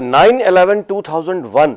9/11/2001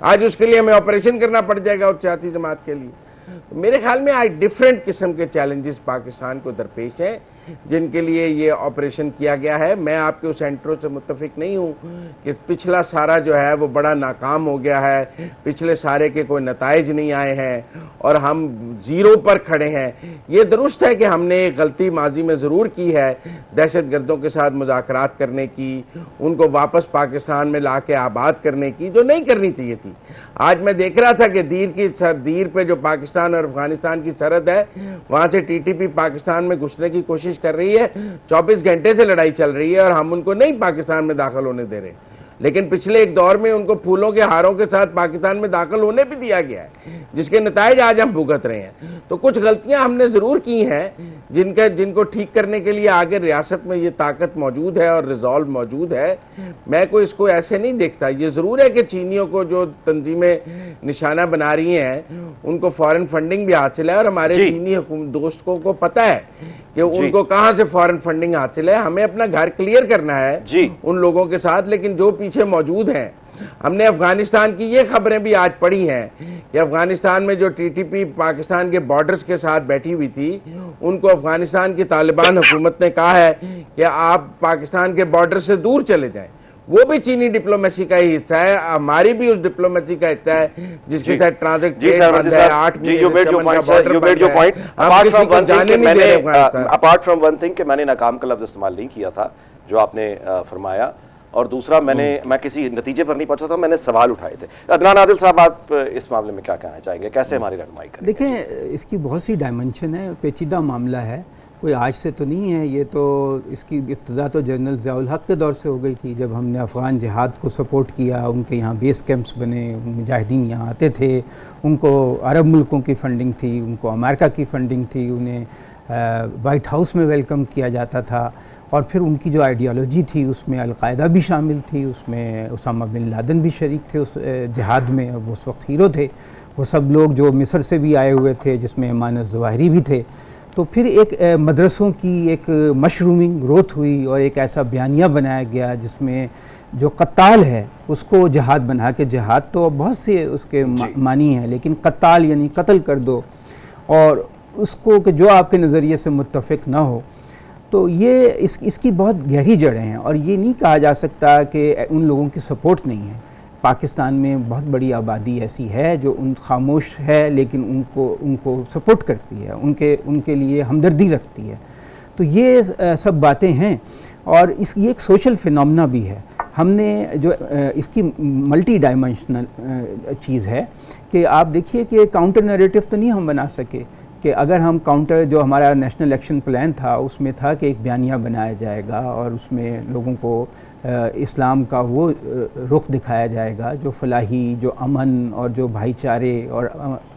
آج اس کے لیے ہمیں آپریشن کرنا پڑ جائے گا اور سیاسی جماعت کے لیے. میرے خیال میں آج ڈیفرنٹ قسم کے چیلنجز پاکستان کو درپیش ہیں جن کے لیے یہ آپریشن کیا گیا ہے. میں آپ کے اس انٹرو سے متفق نہیں ہوں کہ پچھلا سارا جو ہے وہ بڑا ناکام ہو گیا ہے, پچھلے سارے کے کوئی نتائج نہیں آئے ہیں اور ہم زیرو پر کھڑے ہیں. یہ درست ہے کہ ہم نے ایک غلطی ماضی میں ضرور کی ہے, دہشت گردوں کے ساتھ مذاکرات کرنے کی, ان کو واپس پاکستان میں لا کے آباد کرنے کی, جو نہیں کرنی چاہیے تھی. آج میں دیکھ رہا تھا کہ دیر پہ جو پاکستان اور افغانستان کی سرحد ہے وہاں سے ٹی ٹی پی پاکستان میں گھسنے کی کوشش کر رہی ہے. 24 گھنٹے سے لڑائی چل رہی ہے اور ہم ان کو نہیں پاکستان میں داخل ہونے دے رہے, لیکن پچھلے ایک دور میں ان کو پھولوں کے ہاروں کے ساتھ پاکستان میں داخل ہونے بھی دیا گیا ہے, جس کے نتائج آج ہم بھگت رہے ہیں. تو کچھ غلطیاں ہم نے ضرور کی ہیں جن کو ٹھیک کرنے کے لیے آگے ریاست میں یہ طاقت موجود ہے اور ریزالو موجود ہے. میں کوئی اس کو ایسے نہیں دیکھتا. یہ ضرور ہے کہ چینیوں کو جو تنظیمیں نشانہ بنا رہی ہیں ان کو فارن فنڈنگ بھی حاصل ہے, اور ہمارے چینی دوستوں کو پتہ ہے کہ ان کو کہاں سے فارن فنڈنگ حاصل ہے. ہمیں اپنا گھر کلیئر کرنا ہے ان لوگوں کے ساتھ, لیکن جو پیچھے موجود ہیں. ہم نے افغانستان کی یہ خبریں بھی آج پڑھی ہیں کہ افغانستان میں جو ٹی ٹی پی پاکستان کے بارڈرز کے ساتھ بیٹھی ہوئی تھی ان کو افغانستان کی طالبان حکومت نے کہا ہے کہ آپ پاکستان کے بارڈر سے دور چلے جائیں. وہ بھی چینی ڈپلومیسی کا ہی حصہ ہے, ہماری بھی اس ڈپلومیسی کا حصہ ہے جس کے ساتھ ٹرانزٹ بند ہے. 8 اپارٹ فرام ون تھنگ کہ میں نے ناکام کا لفظ استعمال نہیں کیا تھا جو آپ نے فرمایا, اور دوسرا میں کسی نتیجے پر نہیں پہنچا تھا, میں نے سوال اٹھائے تھے. عدنان عادل صاحب, آپ اس معاملے میں کیا کہنا چاہیں گے, کیسے ہماری رہنمائی کریں؟ دیکھیں, اس کی بہت سی ڈائمنشن ہے, پیچیدہ معاملہ ہے, کوئی آج سے تو نہیں ہے. یہ تو اس کی ابتدا تو جنرل ضیاء الحق کے دور سے ہو گئی تھی, جب ہم نے افغان جہاد کو سپورٹ کیا, ان کے یہاں بیس کیمپس بنے, مجاہدین یہاں آتے تھے, ان کو عرب ملکوں کی فنڈنگ تھی, ان کو امریکہ کی فنڈنگ تھی, انہیں وائٹ ہاؤس میں ویلکم کیا جاتا تھا, اور پھر ان کی جو آئیڈیالوجی تھی اس میں القاعدہ بھی شامل تھی, اس میں اسامہ بن لادن بھی شریک تھے اس جہاد میں, وہ اس وقت ہیرو تھے. وہ سب لوگ جو مصر سے بھی آئے ہوئے تھے, جس میں ایمان الظواہری بھی تھے. تو پھر ایک مدرسوں کی ایک مشرومنگ گروتھ ہوئی اور ایک ایسا بیانیہ بنایا گیا جس میں جو قتال ہے اس کو جہاد بنا کے, جہاد تو بہت سے اس کے معنی ہیں, لیکن قتال یعنی قتل کر دو, اور اس کو کہ جو آپ کے نظریے سے متفق نہ ہو. تو یہ اس کی بہت گہری جڑیں ہیں, اور یہ نہیں کہا جا سکتا کہ ان لوگوں کی سپورٹ نہیں ہے. پاکستان میں بہت بڑی آبادی ایسی ہے جو خاموش ہے, لیکن ان کو سپورٹ کرتی ہے, ان کے لیے ہمدردی رکھتی ہے. تو یہ سب باتیں ہیں, اور یہ ایک سوشل فینومنا بھی ہے. ہم نے جو اس کی ملٹی ڈائمنشنل چیز ہے کہ آپ دیکھیے کہ کاؤنٹر نیریٹو تو نہیں ہم بنا سکے, کہ اگر ہم کاؤنٹر جو ہمارا نیشنل ایکشن پلان تھا اس میں تھا کہ ایک بیانیہ بنایا جائے گا اور اس میں لوگوں کو اسلام کا وہ رخ دکھایا جائے گا جو فلاحی, جو امن اور جو بھائی چارے اور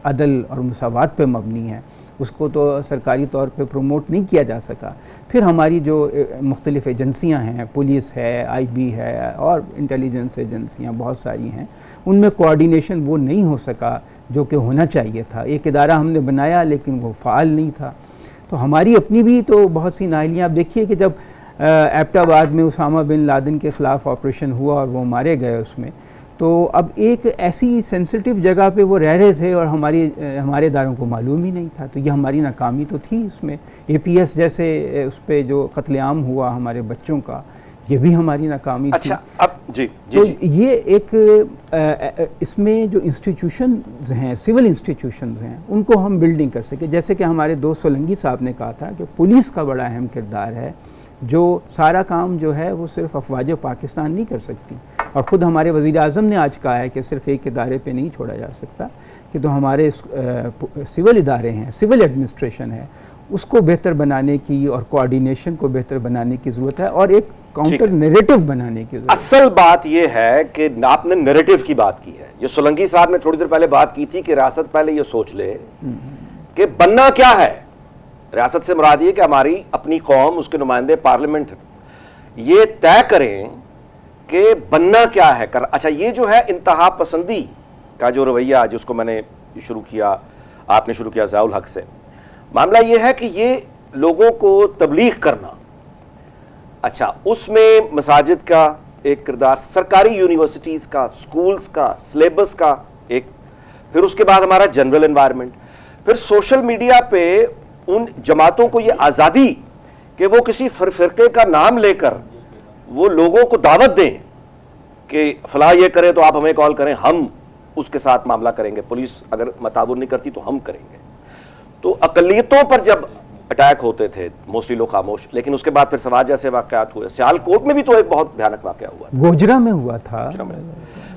عدل اور مساوات پہ مبنی ہے, اس کو تو سرکاری طور پہ پروموٹ نہیں کیا جا سکا. پھر ہماری جو مختلف ایجنسیاں ہیں, پولیس ہے, آئی بی ہے, اور انٹیلیجنس ایجنسیاں بہت ساری ہیں, ان میں کوآرڈینیشن وہ نہیں ہو سکا جو کہ ہونا چاہیے تھا. ایک ادارہ ہم نے بنایا لیکن وہ فعال نہیں تھا. تو ہماری اپنی بھی تو بہت سی نااہلیاں. آپ دیکھیے کہ جب ایبٹ آباد میں اسامہ بن لادن کے خلاف آپریشن ہوا اور وہ مارے گئے اس میں, تو اب ایک ایسی سینسٹیو جگہ پہ وہ رہ رہے تھے اور ہمارے اداروں کو معلوم ہی نہیں تھا. تو یہ ہماری ناکامی تو تھی اس میں. اے پی ایس جیسے اس پہ جو قتل عام ہوا ہمارے بچوں کا, یہ بھی ہماری ناکامی تھی. اب تو یہ ایک اس میں جو انسٹیٹیوشنز ہیں, سول انسٹیٹیوشنز ہیں, ان کو ہم بلڈنگ کر سکے. جیسے کہ ہمارے دوست سولنگی صاحب نے کہا تھا کہ پولیس کا بڑا اہم کردار ہے, جو سارا کام جو ہے وہ صرف افواج پاکستان نہیں کر سکتی. اور خود ہمارے وزیر اعظم نے آج کہا ہے کہ صرف ایک ادارے پہ نہیں چھوڑا جا سکتا, کہ تو ہمارے سول ادارے ہیں, سول ایڈمنسٹریشن ہے, اس کو بہتر بنانے کی اور کوآرڈینیشن کو بہتر بنانے کی ضرورت ہے, اور ایک کاؤنٹر نیریٹو بنانے کی ضرورت ہے. اصل بات یہ ہے کہ آپ نے نیریٹو کی بات کی ہے. یہ سولنگی صاحب نے تھوڑی دیر پہلے بات کی تھی کہ ریاست پہلے یہ سوچ لے کہ بننا کیا ہے. ریاست سے مراد یہ کہ ہماری اپنی قوم, اس کے نمائندے پارلیمنٹ یہ طے کریں کہ بننا کیا ہے. اچھا, یہ جو ہے انتہا پسندی کا جو رویہ جس کو میں نے شروع کیا, آپ نے شروع کیا ضیاء الحق سے, معاملہ یہ ہے کہ یہ لوگوں کو تبلیغ کرنا. اچھا, اس میں مساجد کا ایک کردار سرکاری یونیورسٹیز کا, سکولز کا, سلیبس کا ایک, پھر اس کے بعد ہمارا جنرل انوائرمنٹ, پھر سوشل میڈیا پہ ان جماعتوں کو یہ آزادی کہ وہ کسی فرقے کا نام لے کر وہ لوگوں کو دعوت دیں کہ فلاں یہ کرے تو آپ ہمیں کال کریں, ہم اس کے ساتھ معاملہ کریں گے, پولیس اگر تعاون نہیں کرتی تو ہم کریں گے. تو اقلیتوں پر جب اٹیک ہوتے تھے موسٹلی لوگ خاموش, لیکن اس کے بعد پھر سوات جیسے واقعات ہوئے, سیال کوٹ میں بھی تو ایک بہت بھیانک واقعہ ہوا, گوجرا میں ہوا تھا.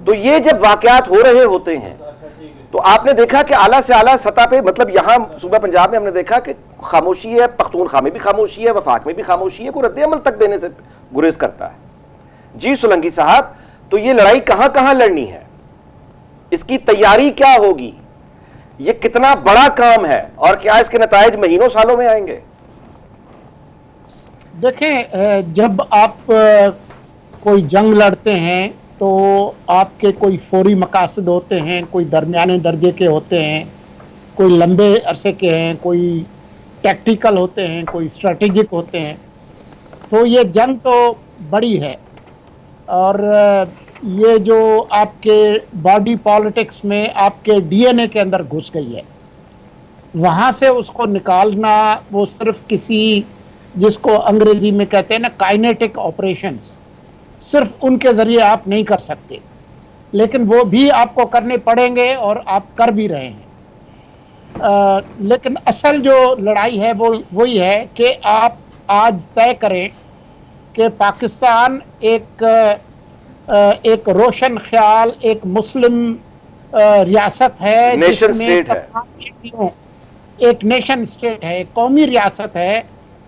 تو یہ جب واقعات ہو رہے ہوتے ہیں تو آپ نے دیکھا کہ اعلیٰ سے اعلیٰ سطح پہ, مطلب یہاں صوبہ پنجاب میں ہم نے دیکھا کہ خاموشی ہے, پختونخوا میں بھی خاموشی ہے, وفاق میں بھی خاموشی ہے, کوئی رد عمل تک دینے سے گریز کرتا ہے. جی سولنگی صاحب, تو یہ لڑائی کہاں کہاں لڑنی ہے, اس کی تیاری کیا ہوگی, یہ کتنا بڑا کام ہے, اور کیا اس کے نتائج مہینوں سالوں میں آئیں گے؟ دیکھیں, جب آپ کوئی جنگ لڑتے ہیں تو آپ کے کوئی فوری مقاصد ہوتے ہیں, کوئی درمیانے درجے کے ہوتے ہیں, کوئی لمبے عرصے کے ہیں, کوئی ٹیکٹیکل ہوتے ہیں, کوئی اسٹریٹجک ہوتے ہیں. تو یہ جنگ تو بڑی ہے, اور یہ جو آپ کے باڈی پالیٹکس میں آپ کے ڈی این اے کے اندر گھس گئی ہے, وہاں سے اس کو نکالنا وہ صرف کسی, جس کو انگریزی میں کہتے ہیں نا کائنیٹک آپریشنز, صرف ان کے ذریعے آپ نہیں کر سکتے, لیکن وہ بھی آپ کو کرنے پڑیں گے اور آپ کر بھی رہے ہیں. لیکن اصل جو لڑائی ہے وہ وہی ہے کہ آپ آج طے کریں کہ پاکستان ایک روشن خیال, ایک مسلم ریاست ہے, نیشن جس میں اسٹیٹ ہے, تمام شہریوں, ایک نیشن اسٹیٹ ہے, ایک قومی ریاست ہے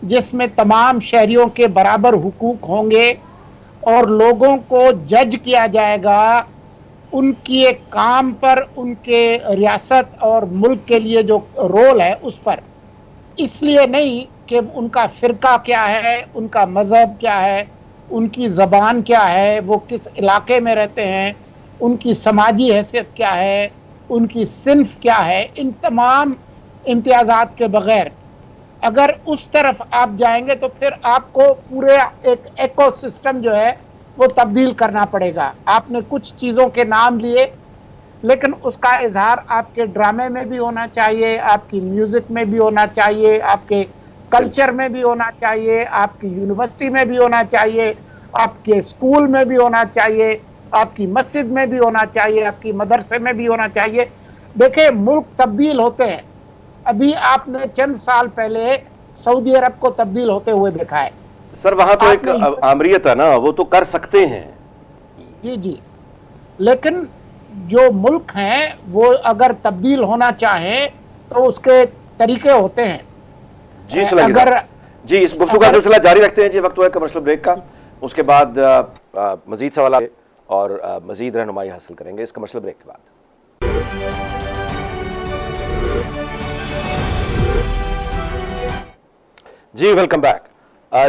جس میں تمام شہریوں کے برابر حقوق ہوں گے, اور لوگوں کو جج کیا جائے گا ان کی ایک کام پر, ان کے ریاست اور ملک کے لیے جو رول ہے اس پر, اس لیے نہیں کہ ان کا فرقہ کیا ہے, ان کا مذہب کیا ہے, ان کی زبان کیا ہے, وہ کس علاقے میں رہتے ہیں, ان کی سماجی حیثیت کیا ہے, ان کی صنف کیا ہے. ان تمام امتیازات کے بغیر اگر اس طرف آپ جائیں گے تو پھر آپ کو پورے ایک ایکو سسٹم جو ہے وہ تبدیل کرنا پڑے گا. آپ نے کچھ چیزوں کے نام لیے, لیکن اس کا اظہار آپ کے ڈرامے میں بھی ہونا چاہیے, آپ کی میوزک میں بھی ہونا چاہیے, آپ کے کلچر میں بھی ہونا چاہیے, آپ کی یونیورسٹی میں بھی ہونا چاہیے, آپ کے اسکول میں بھی ہونا چاہیے, آپ کی مسجد میں بھی ہونا چاہیے, آپ کی مدرسے میں بھی ہونا چاہیے. دیکھیں, ملک تبدیل ہوتے ہیں. ابھی آپ نے چند سال پہلے سعودی عرب کو تبدیل ہوتے ہوئے دیکھا ہے. سر وہاں تو ایک آمریت ہے نا, وہ تو کر سکتے ہیں. جی جی, لیکن جو ملک ہیں وہ اگر تبدیل ہونا چاہیں تو اس کے طریقے ہوتے ہیں. جی سولنگی صاحب, جی اس گفتگو کا سلسلہ جاری رکھتے ہیں. جی وقت ہوا ہے کمرشل بریک کا, اس کے بعد مزید سوالات اور مزید رہنمائی حاصل کریں گے اس کمرشل بریک کے بعد. جی ویلکم بیک.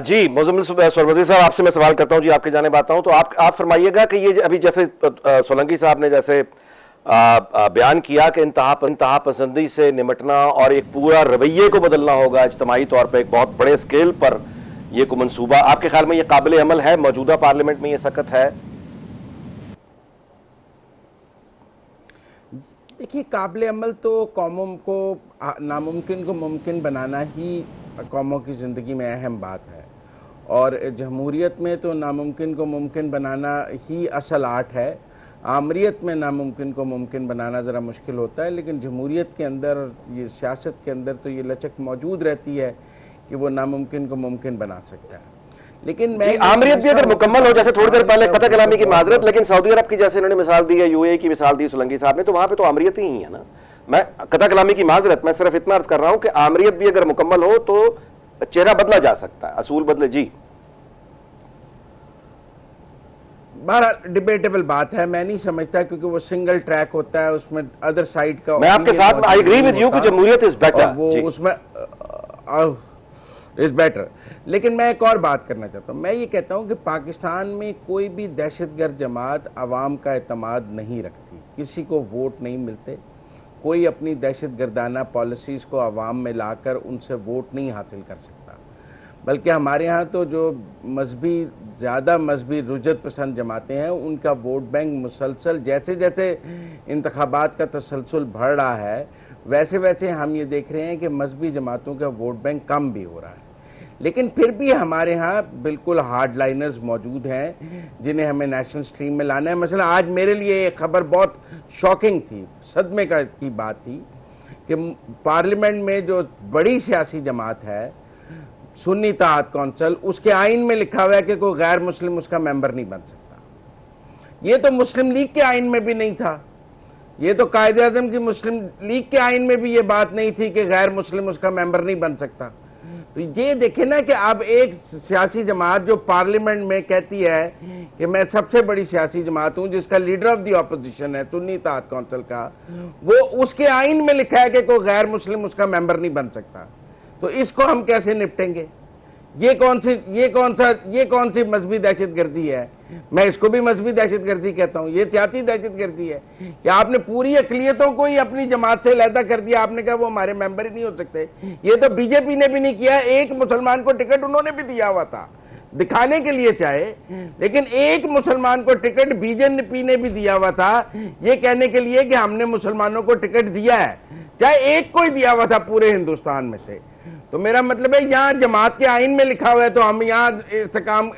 جی مزمل سوربردی صاحب, آپ سے میں سوال کرتا ہوں, جی آپ کی جانب آتا ہوں, تو آپ فرمائیے گا کہ یہ ابھی جیسے سولنگی صاحب نے جیسے بیان کیا کہ انتہا پسندی سے نمٹنا اور ایک پورا رویے کو بدلنا ہوگا اجتماعی طور پہ, ایک بہت بڑے اسکیل پر یہ کو منصوبہ, آپ کے خیال میں یہ قابل عمل ہے؟ موجودہ پارلیمنٹ میں یہ سکت ہے؟ دیکھیے, قابل عمل تو قوموں کو ناممکن کو ممکن بنانا ہی قوموں کی زندگی میں اہم بات ہے, اور جمہوریت میں تو ناممکن کو ممکن بنانا ہی اصل آرٹ ہے. آمریت میں ناممکن کو ممکن بنانا ذرا مشکل ہوتا ہے, لیکن جمہوریت کے اندر, یہ سیاست کے اندر تو یہ لچک موجود رہتی ہے کہ وہ ناممکن کو ممکن بنا سکتا ہے. لیکن میں آمریت بھی اگر مکمل ہو, جیسے تھوڑی دیر پہلے قطع کلامی کی معذرت, لیکن سعودی عرب کی جیسے انہوں نے مثال دی ہے, یو اے کی مثال دی سولنگی صاحب نے, تو وہاں پہ تو آمریت ہی ہے نا. میں قطع کلامی کی معذرت, میں صرف اتنا عرض کر رہا ہوں کہ آمریت بھی اگر مکمل ہو تو چہرہ بدلا جا سکتا ہے, اصول بدلے. جی بہرحال ڈیبیٹیبل بات ہے, میں نہیں سمجھتا, کیونکہ وہ سنگل ٹریک ہوتا ہے, اس میں ادر سائیڈ کا, میں آپ کے ساتھ آئی ایگری ود یو کہ جمہوریت از بیٹر, وہ اس میں از بیٹر. لیکن میں ایک اور بات کرنا چاہتا ہوں. میں یہ کہتا ہوں کہ پاکستان میں کوئی بھی دہشت گرد جماعت عوام کا اعتماد نہیں رکھتی, کسی کو ووٹ نہیں ملتے, کوئی اپنی دہشت گردانہ پالیسیز کو عوام میں لا کر ان سے ووٹ نہیں حاصل کر سکتا. بلکہ ہمارے ہاں تو جو زیادہ مذہبی رجت پسند جماعتیں ہیں ان کا ووٹ بینک مسلسل جیسے جیسے انتخابات کا تسلسل بڑھ رہا ہے ویسے ویسے ہم یہ دیکھ رہے ہیں کہ مذہبی جماعتوں کا ووٹ بینک کم بھی ہو رہا ہے. لیکن پھر بھی ہمارے ہاں بالکل ہارڈ لائنرز موجود ہیں جنہیں ہمیں نیشنل سٹریم میں لانا ہے. مثلا آج میرے لیے ایک خبر بہت شاکنگ تھی, صدمے کی بات تھی کہ پارلیمنٹ میں جو بڑی سیاسی جماعت ہے سنی اتحاد کونسل, اس کے آئین میں لکھا ہوا ہے کہ کوئی غیر مسلم اس کا ممبر نہیں بن سکتا. یہ تو مسلم لیگ کے آئین میں بھی نہیں تھا, یہ تو قائد اعظم کی مسلم لیگ کے آئین میں بھی یہ بات نہیں تھی کہ غیر مسلم اس کا ممبر نہیں بن سکتا. تو یہ دیکھیں نا کہ اب ایک سیاسی جماعت جو پارلیمنٹ میں کہتی ہے کہ میں سب سے بڑی سیاسی جماعت ہوں, جس کا لیڈر آف دی اپوزیشن ہے سنی اتحاد کونسل کا, وہ اس کے آئین میں لکھا ہے کہ کوئی غیر مسلم اس کا ممبر نہیں بن سکتا. تو اس کو ہم کیسے نپٹیں گے؟ یہ کون سی مذہبی دہشت گردی ہے؟ میں اس کو بھی مذہبی دہشت گردی کہتا ہوں. یہ سیاسی دہشت گردی ہے کہ آپ نے پوری اقلیتوں کو ہی اپنی جماعت سے علیحدہ کر دیا. آپ نے کہا وہ ہمارے ممبر ہی نہیں ہو سکتے. یہ تو بی جے پی نے بھی نہیں کیا. ایک مسلمان کو ٹکٹ انہوں نے بھی دیا ہوا تھا دکھانے کے لیے چاہے, لیکن ایک مسلمان کو ٹکٹ بی جے پی نے بھی دیا ہوا تھا یہ کہنے کے لیے کہ ہم نے مسلمانوں کو ٹکٹ دیا ہے, چاہے ایک کو ہی دیا ہوا تھا پورے ہندوستان میں سے. تو میرا مطلب ہے یہاں جماعت کے آئین میں لکھا ہوا ہے تو ہم یہاں استحکام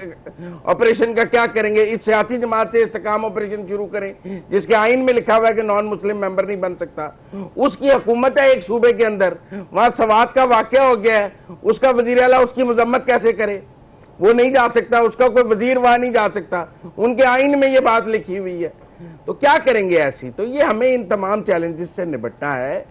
آپریشن کا کیا کریں گے؟ اس سیاسی جماعت سے استحکام آپریشن شروع کریں جس کے آئین میں لکھا ہوا ہے کہ نان مسلم ممبر نہیں بن سکتا. اس کی حکومت ہے ایک صوبے کے اندر, وہاں سوات کا واقعہ ہو گیا ہے, اس کا وزیر اعلیٰ اس کی مذمت کیسے کرے؟ وہ نہیں جا سکتا, اس کا کوئی وزیر وہاں نہیں جا سکتا, ان کے آئین میں یہ بات لکھی ہوئی ہے. تو کیا کریں گے ایسی؟ تو یہ ہمیں ان تمام چیلنجز سے نبٹنا ہے,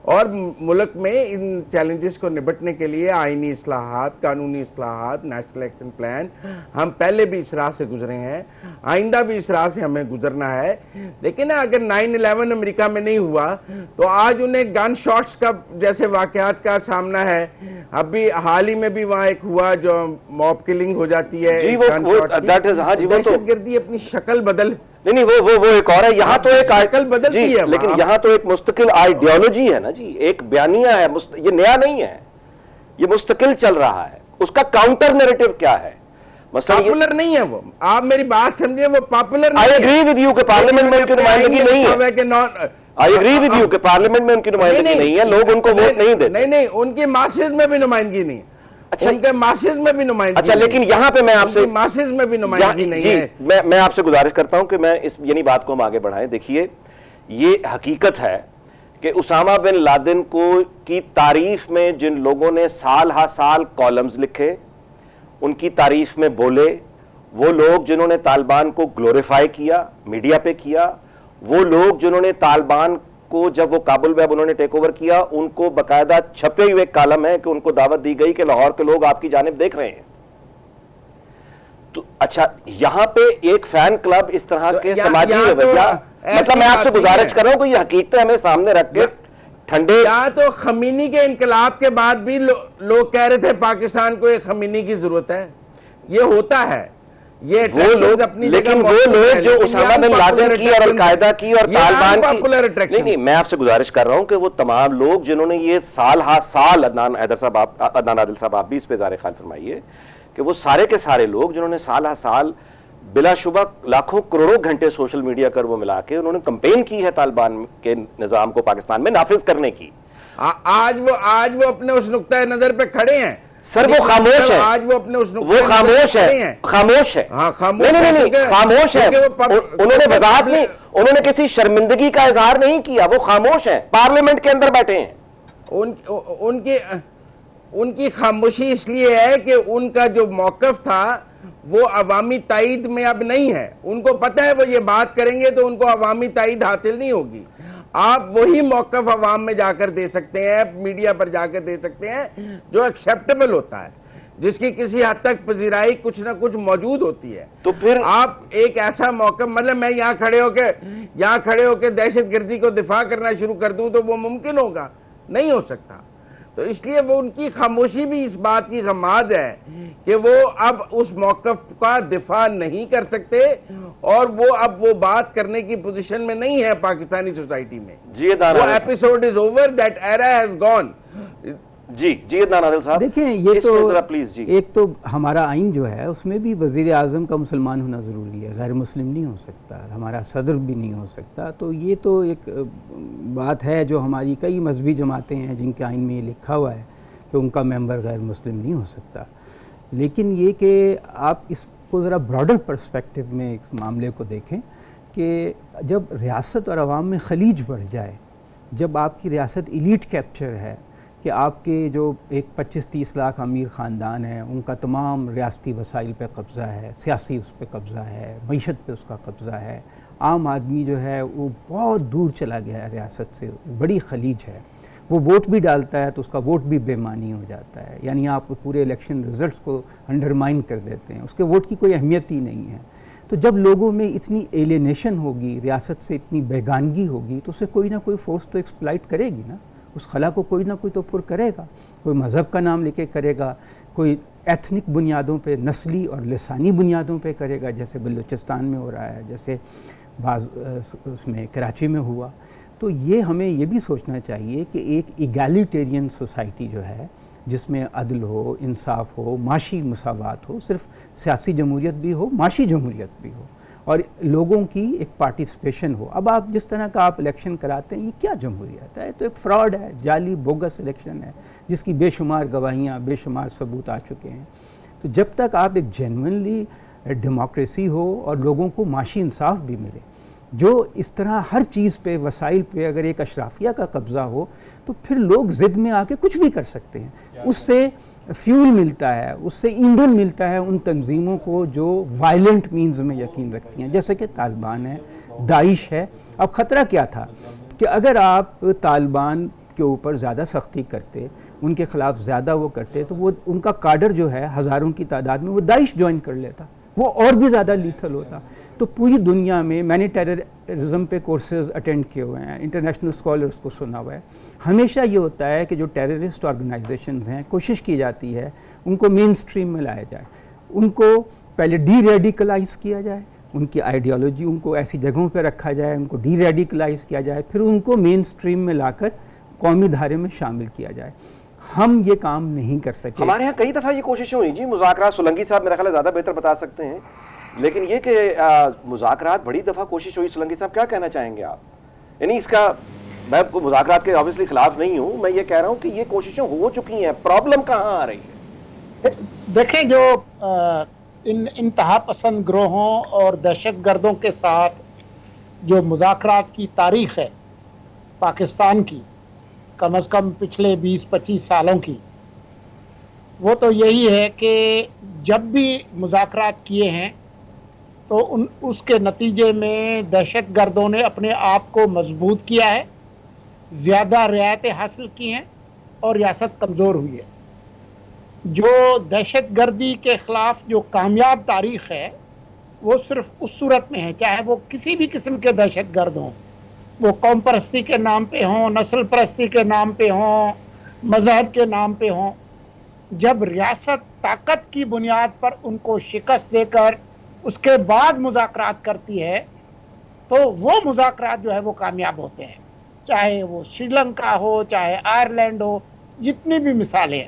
اور ملک میں ان چیلنجز کو نبٹنے کے لیے آئینی اصلاحات, قانونی اصلاحات, نیشنل ایکشن پلان, ہم پہلے بھی اس راہ سے گزرے ہیں, آئندہ بھی اس راہ سے ہمیں گزرنا ہے. لیکن اگر 9/11 امریکہ میں نہیں ہوا تو آج انہیں گن شاٹس کا جیسے واقعات کا سامنا ہے. ابھی حال ہی میں بھی وہاں ایک ہوا جو موب کلنگ ہو جاتی ہے, دہشت گردی اپنی شکل بدل نہیں وہ ایک اور ہے. یہاں تو ایک شکل بدلتی ہے, لیکن یہاں تو ایک مستقل آئیڈیالوجی ہے نا جی, ایک بیانیہ ہے, یہ نیا نہیں ہے, یہ مستقل چل رہا ہے. اس کا کاؤنٹر نیریٹو کیا ہے؟ پاپولر نہیں ہے وہ, آپ میری بات سمجھے, وہ پاپولر نہیں ہے. I agree with you کہ پارلیمنٹ میں ان کی نمائندگی نہیں ہے. I agree with you کہ پارلیمنٹ میں ان کی نمائندگی نہیں ہے, لوگ ان کو ووٹ نہیں دیتے. نہیں, ان کی ماسز میں بھی نمائندگی نہیں ہے. ان کے ماسز میں بھی نمائندگی. اچھا, لیکن یہاں پہ میں آپ سے ماسز میں بھی نمائندگی نہیں ہے. میں آپ سے گزارش کرتا ہوں کہ میں اس یعنی بات کو ہم آگے بڑھائیں. دیکھیے, یہ حقیقت ہے کہ اسامہ بن لادن کی تعریف میں جن لوگوں نے سال ہا سال کالمز لکھے, ان کی تعریف میں بولے, وہ لوگ جنہوں نے طالبان کو گلوریفائی کیا, میڈیا پہ کیا, وہ لوگ جنہوں نے طالبان کو جب وہ کابل میں انہوں نے ٹیک اوور کیا, ان کو باقاعدہ چھپے ہوئے کالم ہے کہ ان کو دعوت دی گئی کہ لاہور کے لوگ آپ کی جانب دیکھ رہے ہیں. تو اچھا, یہاں پہ ایک فین کلب اس طرح کے سماجی رویہ, مطلب میں آپ سے گزارش کر رہا ہوں کہ یہ حقیقتیں ہمیں سامنے رکھ کے ٹھنڈے. یا تو خمینی کے انقلاب کے بعد بھی لوگ کہہ رہے تھے پاکستان کو ایک خمینی کی ضرورت ہے, یہ ہوتا ہے. وہ لوگ, لیکن وہ لوگ جو اسامہ بن لادن کی اور القاعدہ کی اور طالبان کی, نہیں, میں آپ سے گزارش کر رہا ہوں کہ وہ تمام لوگ جنہوں نے یہ سال ہا سال, عدنان عادل صاحب آپ بھی اس پہ اظہار خیال فرمائیے, کہ وہ سارے کے سارے لوگ جنہوں نے سال ہا سال بلا شبہ لاکھوں کروڑوں گھنٹے سوشل میڈیا کر وہ ملا کے انہوں نے کمپین کی ہے طالبان کے نظام کو پاکستان میں نافذ کرنے کی, آج وہ اپنے اس نقطۂ نظر پہ کھڑے ہیں. سر وہ خاموش ہے, آج وہ اپنے اس وہ خاموش ہے, خاموش ہے, نہیں, خاموش ہے. انہوں نے وضاحت نہیں, انہوں نے کسی شرمندگی کا اظہار نہیں کیا, وہ خاموش ہیں, پارلیمنٹ کے اندر بیٹھے ہیں. ان کی خاموشی اس لیے ہے کہ ان کا جو موقف تھا وہ عوامی تائید میں اب نہیں ہے. ان کو پتہ ہے وہ یہ بات کریں گے تو ان کو عوامی تائید حاصل نہیں ہوگی. آپ وہی موقف عوام میں جا کر دے سکتے ہیں, میڈیا پر جا کر دے سکتے ہیں جو ایکسیپٹیبل ہوتا ہے, جس کی کسی حد تک پذیرائی کچھ نہ کچھ موجود ہوتی ہے. تو پھر آپ ایک ایسا موقف, مطلب میں یہاں کھڑے ہو کے دہشت گردی کو دفاع کرنا شروع کر دوں تو وہ ممکن ہوگا؟ نہیں ہو سکتا. تو اس لیے وہ ان کی خاموشی بھی اس بات کی غماز ہے کہ وہ اب اس موقف کا دفاع نہیں کر سکتے, اور وہ اب وہ بات کرنے کی پوزیشن میں نہیں ہے پاکستانی سوسائٹی میں. جی, وہ episode is over, that era has gone. جی جی عدنان عادل صاحب دیکھیں یہ اس میں تو ذرا پلیز جی ایک تو ہمارا آئین جو ہے اس میں بھی وزیر اعظم کا مسلمان ہونا ضروری ہے، غیر مسلم نہیں ہو سکتا، ہمارا صدر بھی نہیں ہو سکتا. تو یہ تو ایک بات ہے جو ہماری کئی مذہبی جماعتیں ہیں جن کے آئین میں یہ لکھا ہوا ہے کہ ان کا ممبر غیر مسلم نہیں ہو سکتا. لیکن یہ کہ آپ اس کو ذرا براڈر پرسپیکٹو میں اس معاملے کو دیکھیں کہ جب ریاست اور عوام میں خلیج بڑھ جائے، جب آپ کی ریاست ایلیٹ کیپچر ہے کہ آپ کے جو ایک 25-30 لاکھ امیر خاندان ہیں ان کا تمام ریاستی وسائل پہ قبضہ ہے، سیاسی اس پہ قبضہ ہے، معیشت پہ اس کا قبضہ ہے، عام آدمی جو ہے وہ بہت دور چلا گیا ہے ریاست سے، بڑی خلیج ہے، وہ ووٹ بھی ڈالتا ہے تو اس کا ووٹ بھی بے معنی ہو جاتا ہے، یعنی آپ پورے الیکشن رزلٹس کو انڈرمائن کر دیتے ہیں، اس کے ووٹ کی کوئی اہمیت ہی نہیں ہے. تو جب لوگوں میں اتنی ایلینیشن ہوگی، ریاست سے اتنی بیگانگی ہوگی تو اسے کوئی نہ کوئی فورس تو ایکسپلائٹ کرے گی نا، اس خلا کو کوئی نہ کوئی تو پر کرے گا، کوئی مذہب کا نام لے کے کرے گا، کوئی ایتھنک بنیادوں پہ، نسلی اور لسانی بنیادوں پہ کرے گا، جیسے بلوچستان میں ہو رہا ہے، جیسے بعض اس میں کراچی میں ہوا. تو یہ ہمیں یہ بھی سوچنا چاہیے کہ ایک ایگالیٹیرین سوسائٹی جو ہے جس میں عدل ہو، انصاف ہو، معاشی مساوات ہو، صرف سیاسی جمہوریت بھی ہو، معاشی جمہوریت بھی ہو، اور لوگوں کی ایک پارٹیسپیشن ہو. اب آپ جس طرح کا آپ الیکشن کراتے ہیں یہ کیا جمہوریت ہے؟ تو ایک فراڈ ہے، جعلی بوگس الیکشن ہے جس کی بے شمار گواہیاں، بے شمار ثبوت آ چکے ہیں. تو جب تک آپ ایک جینوئنلی ڈیموکریسی ہو اور لوگوں کو معاشی انصاف بھی ملے، جو اس طرح ہر چیز پہ، وسائل پہ اگر ایک اشرافیہ کا قبضہ ہو تو پھر لوگ ضد میں آ کے کچھ بھی کر سکتے ہیں. اس سے فیول ملتا ہے، اس سے ایندھن ملتا ہے ان تنظیموں کو جو وائلنٹ مینز میں یقین رکھتی ہیں، جیسے کہ طالبان ہے، داعش ہے. اب خطرہ کیا تھا کہ اگر آپ طالبان کے اوپر زیادہ سختی کرتے، ان کے خلاف زیادہ وہ کرتے، تو وہ ان کا کاڈر جو ہے ہزاروں کی تعداد میں وہ داعش جوائن کر لیتا، وہ اور بھی زیادہ لیتھل ہوتا. تو پوری دنیا میں نے ٹیررزم پہ کورسز اٹینڈ کیے ہوئے ہیں، انٹرنیشنل اسکالرس کو سنا ہوا ہے. ہمیشہ یہ ہوتا ہے کہ جو ٹیررسٹ آرگنائزیشنز ہیں کوشش کی جاتی ہے ان کو مین سٹریم میں لایا جائے، ان کو پہلے ڈی ریڈیکلائز کیا جائے، ان کی آئیڈیالوجی، ان کو ایسی جگہوں پہ رکھا جائے، ان کو ڈی ریڈیکلائز کیا جائے، پھر ان کو مین سٹریم میں لا کر قومی دھارے میں شامل کیا جائے. ہم یہ کام نہیں کر سکے. ہمارے ہاں کئی دفعہ یہ کوششیں ہوئی جی، مذاکرات، سولنگی صاحب میرا خیال ہے زیادہ بہتر بتا سکتے ہیں، لیکن یہ کہ مذاکرات بڑی دفعہ کوشش ہوئی. سولنگی صاحب کیا کہنا چاہیں گے آپ؟ یعنی اس کا، میں مذاکرات کے آبویسلی خلاف نہیں ہوں، میں یہ کہہ رہا ہوں کہ یہ کوششیں ہو چکی ہیں، پرابلم کہاں آ رہی ہے؟ دیکھیں جو ان انتہا پسند گروہوں اور دہشت گردوں کے ساتھ جو مذاکرات کی تاریخ ہے پاکستان کی، کم از کم پچھلے 20-25 سالوں کی، وہ تو یہی ہے کہ جب بھی مذاکرات کیے ہیں تو اس کے نتیجے میں دہشت گردوں نے اپنے آپ کو مضبوط کیا ہے، زیادہ رعایتیں حاصل کی ہیں اور ریاست کمزور ہوئی ہے. جو دہشت گردی کے خلاف جو کامیاب تاریخ ہے وہ صرف اس صورت میں ہے، چاہے وہ کسی بھی قسم کے دہشت گرد ہوں، وہ قوم پرستی کے نام پہ ہوں، نسل پرستی کے نام پہ ہوں، مذہب کے نام پہ ہوں، جب ریاست طاقت کی بنیاد پر ان کو شکست دے کر اس کے بعد مذاکرات کرتی ہے تو وہ مذاکرات جو ہے وہ کامیاب ہوتے ہیں، چاہے وہ سری لنکا ہو، چاہے آئرلینڈ ہو، جتنی بھی مثالیں ہیں.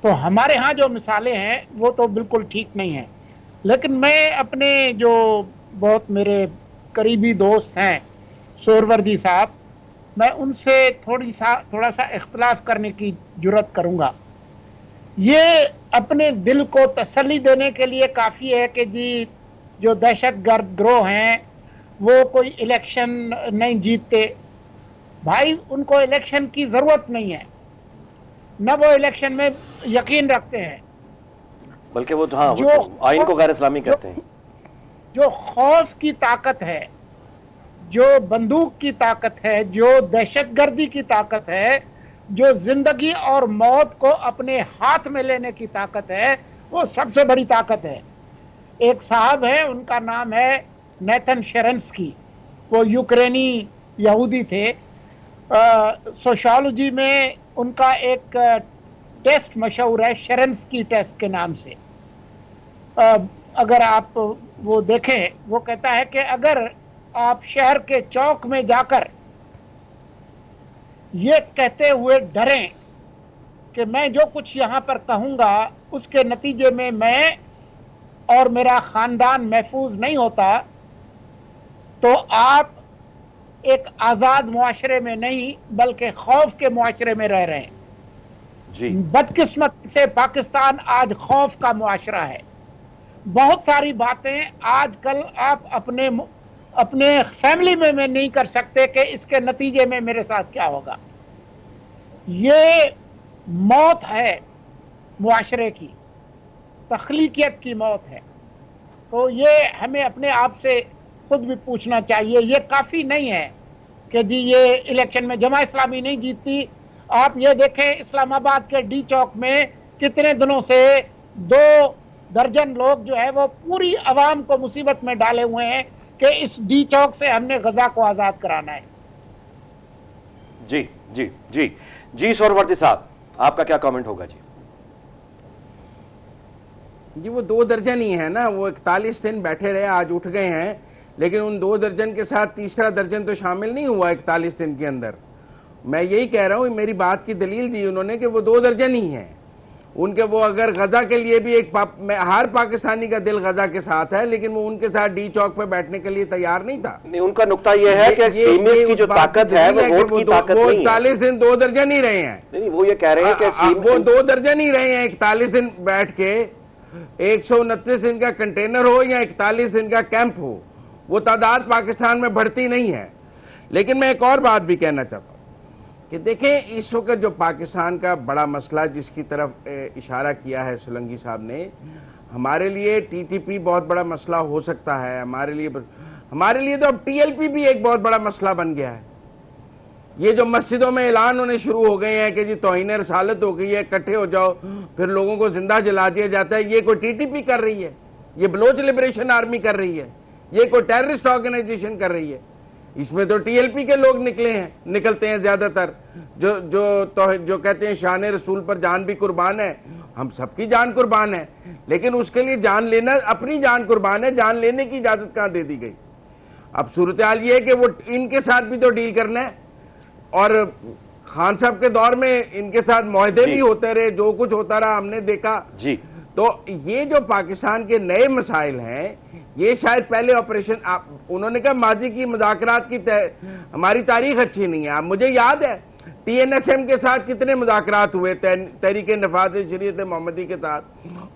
تو ہمارے ہاں جو مثالیں ہیں وہ تو بالکل ٹھیک نہیں ہیں. لیکن میں اپنے جو بہت میرے قریبی دوست ہیں سہروردی صاحب، میں ان سے تھوڑا سا اختلاف کرنے کی جرات کروں گا. یہ اپنے دل کو تسلی دینے کے لیے کافی ہے کہ جی جو دہشت گرد گروہ ہیں وہ کوئی الیکشن نہیں جیتتے. بھائی ان کو الیکشن کی ضرورت نہیں ہے، نہ وہ الیکشن میں یقین رکھتے ہیں، بلکہ وہ ہاں آئین کو غیر اسلامی کہتے ہیں. جو خوف کی طاقت ہے، جو بندوق کی طاقت ہے، جو دہشت گردی کی طاقت ہے، جو زندگی اور موت کو اپنے ہاتھ میں لینے کی طاقت ہے، وہ سب سے بڑی طاقت ہے. ایک صاحب ہے، ان کا نام ہے نیتن شرنسکی، وہ یوکرینی یہودی تھے. سوشالوجی میں ان کا ایک ٹیسٹ مشہور ہے شرنسکی ٹیسٹ کے نام سے. اگر آپ وہ دیکھیں، وہ کہتا ہے کہ اگر آپ شہر کے چوک میں جا کر یہ کہتے ہوئے ڈریں کہ میں جو کچھ یہاں پر کہوں گا اس کے نتیجے میں اور میرا خاندان محفوظ نہیں ہوتا تو آپ ایک آزاد معاشرے میں نہیں بلکہ خوف کے معاشرے میں رہ رہے ہیں. جی بدقسمت سے پاکستان آج خوف کا معاشرہ ہے. بہت ساری باتیں آج کل آپ اپنے فیملی میں نہیں کر سکتے کہ اس کے نتیجے میں میرے ساتھ کیا ہوگا. یہ موت ہے معاشرے کی, تخلیقیت کی موت ہے. تو یہ ہمیں اپنے آپ سے خود بھی پوچھنا چاہیے. یہ کافی نہیں ہے کہ جی یہ الیکشن میں جماعت اسلامی نہیں جیتتی. آپ یہ دیکھیں اسلام آباد کے ڈی چوک میں کتنے دنوں سے 2 درجن لوگ جو ہے وہ پوری عوام کو مصیبت میں ڈالے ہوئے ہیں کہ اس ڈی چوک سے ہم نے غزہ کو آزاد کرانا ہے. جی جی جی جی سہروردی صاحب, آپ کا کیا کامنٹ ہوگا؟ جی وہ 2 درجن ہی ہیں نا, وہ 41 دن بیٹھے رہے, آج اٹھ گئے ہیں, لیکن ان 2 درجن کے ساتھ تیسرا درجن تو شامل نہیں ہوا 41 دن کے اندر. میں یہی کہہ رہا ہوں, میری بات کی دلیل دی انہوں نے کہ وہ 2 درجن ہی ہیں. ان کے وہ اگر غزہ کے لیے بھی ہر پاکستانی کا دل غزہ کے ساتھ ہے, لیکن وہ ان کے ساتھ ڈی چوک پہ بیٹھنے کے لیے تیار نہیں تھا. نہیں, ان کا نقطہ یہ ہے کہ ایکسٹریمسٹ کی جو طاقت ہے وہ ووٹ کی طاقت نہیں ہے. 41 دن 2 درجن ہی رہے ہیں. نہیں, وہ یہ کہہ رہے ہیں کہ وہ 2 درجن ہی رہے ہیں. 41 دن بیٹھ کے 129 دن کا کنٹینر ہو یا 41 دن کا کیمپ ہو, وہ تعداد پاکستان میں بڑھتی نہیں ہے. لیکن میں ایک اور بات بھی کہنا چاہتا ہوں کہ دیکھیں اس وقت جو پاکستان کا بڑا مسئلہ جس کی طرف اشارہ کیا ہے سولنگی صاحب نے, ہمارے لیے ٹی ٹی پی بہت بڑا مسئلہ ہو سکتا ہے. ہمارے لیے تو اب ٹی ایل پی بھی ایک بہت بڑا مسئلہ بن گیا ہے. یہ جو مسجدوں میں اعلان ہونے شروع ہو گئے ہیں کہ جی توہین رسالت ہو گئی ہے, اکٹھے ہو جاؤ, پھر لوگوں کو زندہ جلا دیا جاتا ہے, یہ کوئی ٹی ٹی پی کر رہی ہے, یہ بلوچ لبریشن آرمی کر رہی ہے, یہ کوئی ٹیررسٹ آرگنائزیشن کر رہی ہے. اس میں تو ٹی ایل پی کے لوگ نکلتے ہیں زیادہ تر, جو کہتے ہیں شان رسول پر جان بھی قربان ہے. ہم سب کی جان قربان ہے, لیکن اس کے لیے جان لینا اپنی جان قربان ہے, جان لینے کی اجازت کہاں دے دی گئی. اب صورتحال یہ ہے کہ وہ ان کے ساتھ بھی تو ڈیل کرنا ہے, اور خان صاحب کے دور میں ان کے ساتھ معاہدے بھی ہوتے رہے, جو کچھ ہوتا رہا ہم نے دیکھا. جی تو یہ جو پاکستان کے نئے مسائل ہیں, یہ شاید پہلے آپریشن انہوں نے کہا ماضی کی مذاکرات کی ہماری تاریخ اچھی نہیں ہے. مجھے یاد ہے ٹی این ایس ایم کے ساتھ کتنے مذاکرات ہوئے, تحریک نفاذ شریعت محمدی کے ساتھ,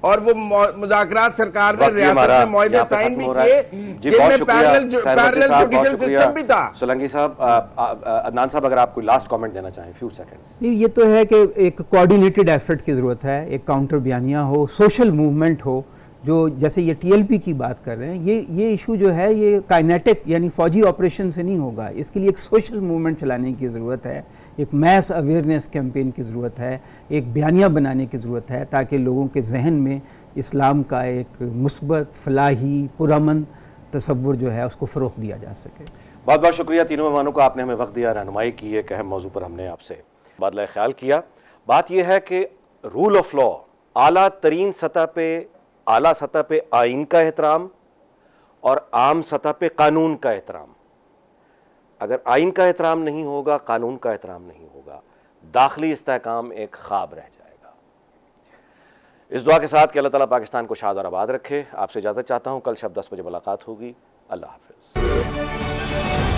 اور وہ مذاکرات سرکار نے ریاست میں معاہدے سائن بھی کیے جن میں پیرلل جوڈیشل سسٹم بھی تھا. سولنگی صاحب, عدنان صاحب اگر آپ کوئی لاسٹ کامنٹ دینا چاہیں فیو سیکنڈز. یہ تو ہے کہ ایک کوآرڈینیٹڈ ایفرٹ کی ضرورت ہے, ایک کاؤنٹر بیانیہ ہو, سوشل موومنٹ ہو, جو جیسے یہ ٹی ایل پی کی بات کر رہے ہیں, یہ ایشو جو ہے یہ کائنیٹک یعنی فوجی آپریشن سے نہیں ہوگا. اس کے لیے ایک سوشل موومنٹ چلانے کی ضرورت ہے, ایک میس اویئرنیس کیمپین کی ضرورت ہے, ایک بیانیہ بنانے کی ضرورت ہے, تاکہ لوگوں کے ذہن میں اسلام کا ایک مثبت فلاحی پرامن تصور جو ہے اس کو فروغ دیا جا سکے. بہت بہت شکریہ تینوں مہمانوں کو, آپ نے ہمیں وقت دیا, رہنمائی کی, ایک اہم موضوع پر ہم نے آپ سے تبادلہ خیال کیا. بات یہ ہے کہ رول آف لا, اعلیٰ ترین سطح پہ, اعلیٰ سطح پہ آئین کا احترام اور عام سطح پہ قانون کا احترام. اگر آئین کا احترام نہیں ہوگا, قانون کا احترام نہیں ہوگا, داخلی استحکام ایک خواب رہ جائے گا. اس دعا کے ساتھ کہ اللہ تعالیٰ پاکستان کو شاد اور آباد رکھے, آپ سے اجازت چاہتا ہوں. کل شب 10 بجے ملاقات ہوگی. اللہ حافظ.